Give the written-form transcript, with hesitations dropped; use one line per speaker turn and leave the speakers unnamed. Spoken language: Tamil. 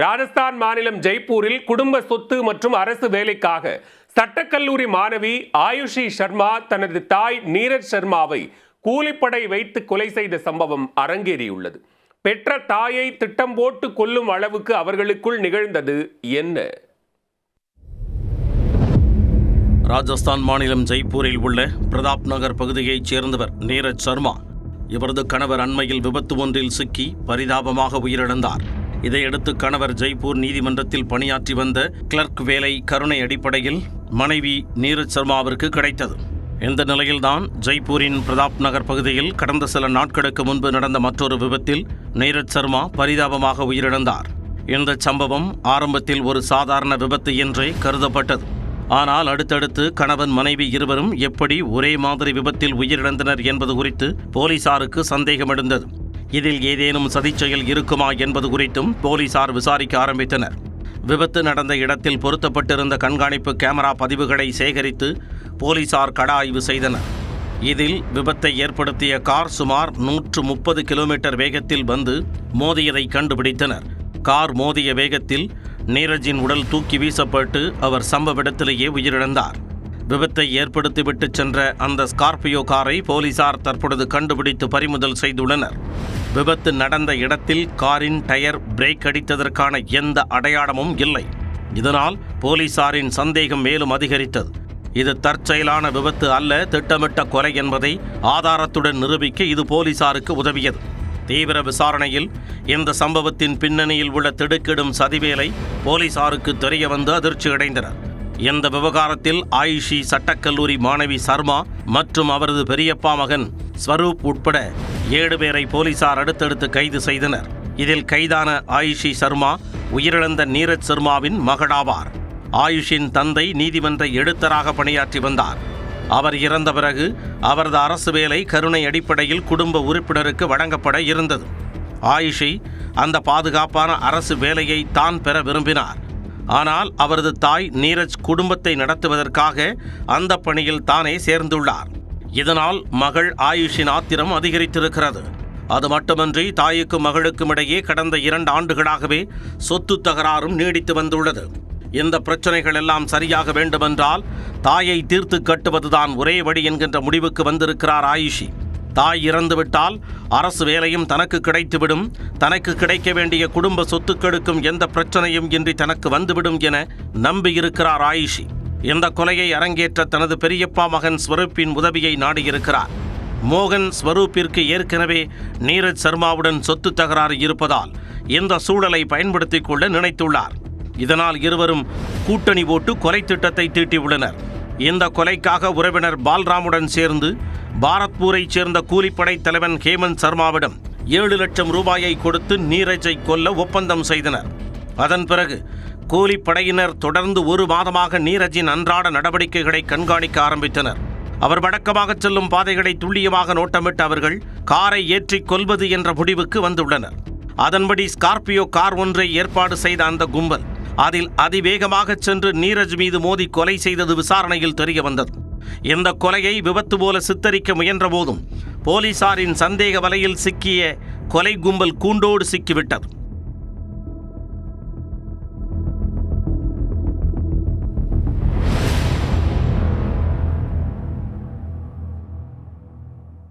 ராஜஸ்தான் மாநிலம் ஜெய்ப்பூரில் குடும்ப சொத்து மற்றும் அரசு வேலைக்காக சட்டக்கல்லூரி மாணவி ஆயுஷி சர்மா தனது தாய் நீரஜ் சர்மாவை கூலிப்படை வைத்து கொலை செய்த சம்பவம் அரங்கேறியுள்ளது. பெற்ற தாயை திட்டம் போட்டு கொல்லும் அளவுக்கு அவர்களுக்குள் நிகழ்ந்தது என்ன?
ராஜஸ்தான் மாநிலம் ஜெய்ப்பூரில் உள்ள பிரதாப் நகர் பகுதியைச் சேர்ந்தவர் நீரஜ் சர்மா. இவரது கணவர் அண்மையில் விபத்து ஒன்றில் சிக்கி பரிதாபமாக உயிரிழந்தார். இதையடுத்து கணவர் ஜெய்ப்பூர் நீதிமன்றத்தில் பணியாற்றி வந்த கிளர்க் வேலை கருணை அடிப்படையில் மனைவி நீரஜ் சர்மாவிற்கு கிடைத்தது. இந்த நிலையில்தான் ஜெய்ப்பூரின் பிரதாப் நகர் பகுதியில் கடந்த சில நாட்களுக்கு முன்பு நடந்த மற்றொரு விபத்தில் நீரஜ் சர்மா பரிதாபமாக உயிரிழந்தார். இந்த சம்பவம் ஆரம்பத்தில் ஒரு சாதாரண விபத்து என்றே கருதப்பட்டது. ஆனால் அடுத்தடுத்து கணவன் மனைவி இருவரும் எப்படி ஒரே மாதிரி விபத்தில் உயிரிழந்தனர் என்பது குறித்து போலீசாருக்கு சந்தேகம் எழுந்தது. இதில் ஏதேனும் சதிச்செயல் இருக்குமா என்பது குறித்தும் போலீசார் விசாரிக்க ஆரம்பித்தனர். விபத்து நடந்த இடத்தில் பொருத்தப்பட்டிருந்த கண்காணிப்பு கேமரா பதிவுகளை சேகரித்து போலீசார் கள ஆய்வு செய்தனர். இதில் விபத்தை ஏற்படுத்திய கார் சுமார் 130 கிலோமீட்டர் வேகத்தில் வந்து மோதியதை கண்டுபிடித்தனர். கார் மோதிய வேகத்தில் நீரஜின் உடல் தூக்கி வீசப்பட்டு அவர் சம்பவ இடத்திலேயே உயிரிழந்தார். விபத்தை ஏற்படுத்திவிட்டு சென்ற அந்த ஸ்கார்பியோ காரை போலீசார் தற்பொழுது கண்டுபிடித்து பறிமுதல் செய்துள்ளனர். விபத்து நடந்த இடத்தில் காரின் டயர் பிரேக் அடித்ததற்கான எந்த அடையாளமும் இல்லை. இதனால் போலீசாரின் சந்தேகம் மேலும் அதிகரித்தது. இது தற்செயலான விபத்து அல்ல, திட்டமிட்ட கொலை என்பதை ஆதாரத்துடன் நிரூபிக்க இது போலீசாருக்கு உதவியது. தீவிர விசாரணையில் இந்த சம்பவத்தின் பின்னணியில் உள்ள திடுக்கிடும் சதிவேலை போலீசாருக்கு தெரிய வந்து அதிர்ச்சியடைந்தனர். இந்த விவகாரத்தில் ஆயுஷி சட்டக்கல்லூரி மாணவி சர்மா மற்றும் அவரது பெரியப்பா மகன் ஸ்வரூப் உட்பட 7 பேரை போலீசார் அடுத்தடுத்து கைது செய்தனர். இதில் கைதான ஆயுஷி சர்மா உயிரிழந்த நீரஜ் சர்மாவின் மகளாவார். ஆயுஷின் தந்தை நீதிமன்ற எழுத்தராக பணியாற்றி வந்தார். அவர் இறந்த பிறகு அவரது அரசு வேலை கருணை அடிப்படையில் குடும்ப உறுப்பினருக்கு வழங்கப்பட இருந்தது. ஆயுஷி அந்த பாதுகாப்பான அரசு வேலையை தான் பெற விரும்பினார். ஆனால் அவரது தாய் நீரஜ் குடும்பத்தை நடத்துவதற்காக அந்த பணியில் தானே சேர்ந்துள்ளார். இதனால் மகள் ஆயுஷின் ஆத்திரம் அதிகரித்திருக்கிறது. அது மட்டுமன்றி தாய்க்கும் மகளுக்கும் இடையே கடந்த 2 ஆண்டுகளாகவே சொத்து தகராறும் நீடித்து வந்துள்ளது. இந்த பிரச்சனைகள் எல்லாம் சரியாக வேண்டுமென்றால் தாயை தீர்த்து கட்டுவதுதான் ஒரே வழி என்கின்ற முடிவுக்கு வந்திருக்கிறார் ஆயுஷி. தாய் இறந்துவிட்டால் அரசு வேலையும் தனக்கு கிடைத்துவிடும், தனக்கு கிடைக்க வேண்டிய குடும்ப சொத்துக்களுக்கும் எந்த பிரச்சனையும் இன்றி தனக்கு வந்துவிடும் என நம்பியிருக்கிறார் ஆயுஷி. இந்த கொலையை அரங்கேற்ற தனது பெரியப்பா மகன் ஸ்வரூப்பின் உதவியை நாடியிருக்கிறார். மோகன் ஸ்வரூப்பிற்கு ஏற்கனவே நீரஜ் சர்மாவுடன் சொத்து தகராறு இருப்பதால் இந்த சூழலை பயன்படுத்திக் கொள்ள நினைத்துள்ளார். இதனால் இருவரும் கூட்டணி போட்டு கொலை திட்டத்தை தீட்டியுள்ளனர். இந்த கொலைக்காக உறவினர் பால்ராமுடன் சேர்ந்து பாரத்பூரைச் சேர்ந்த கூலிப்படை தலைவன் ஹேமந்த் சர்மாவிடம் 7 லட்சம் ரூபாயை கொடுத்து நீரஜை கொல்ல ஒப்பந்தம் செய்தனர். அதன் பிறகு கூலிப்படையினர் தொடர்ந்து 1 மாதமாக நீரஜின் அன்றாட நடவடிக்கைகளை கண்காணிக்க ஆரம்பித்தனர். அவர் வழக்கமாக செல்லும் பாதைகளை துல்லியமாக நோட்டமிட்டு அவர்கள் காரை ஏற்றி கொல்வது என்ற முடிவுக்கு வந்துள்ளனர். அதன்படி ஸ்கார்பியோ கார் ஒன்றை ஏற்பாடு செய்த அந்த கும்பல் அதில் அதிவேகமாக சென்று நீரஜ் மீது மோதி கொலை செய்தது விசாரணையில் தெரிய வந்தது. இந்த கொலையை விபத்து போல சித்தரிக்க முயன்ற போதும் போலீசாரின் சந்தேக வலையில் சிக்கிய கொலை கும்பல் கூண்டோடு சிக்கிவிட்டது.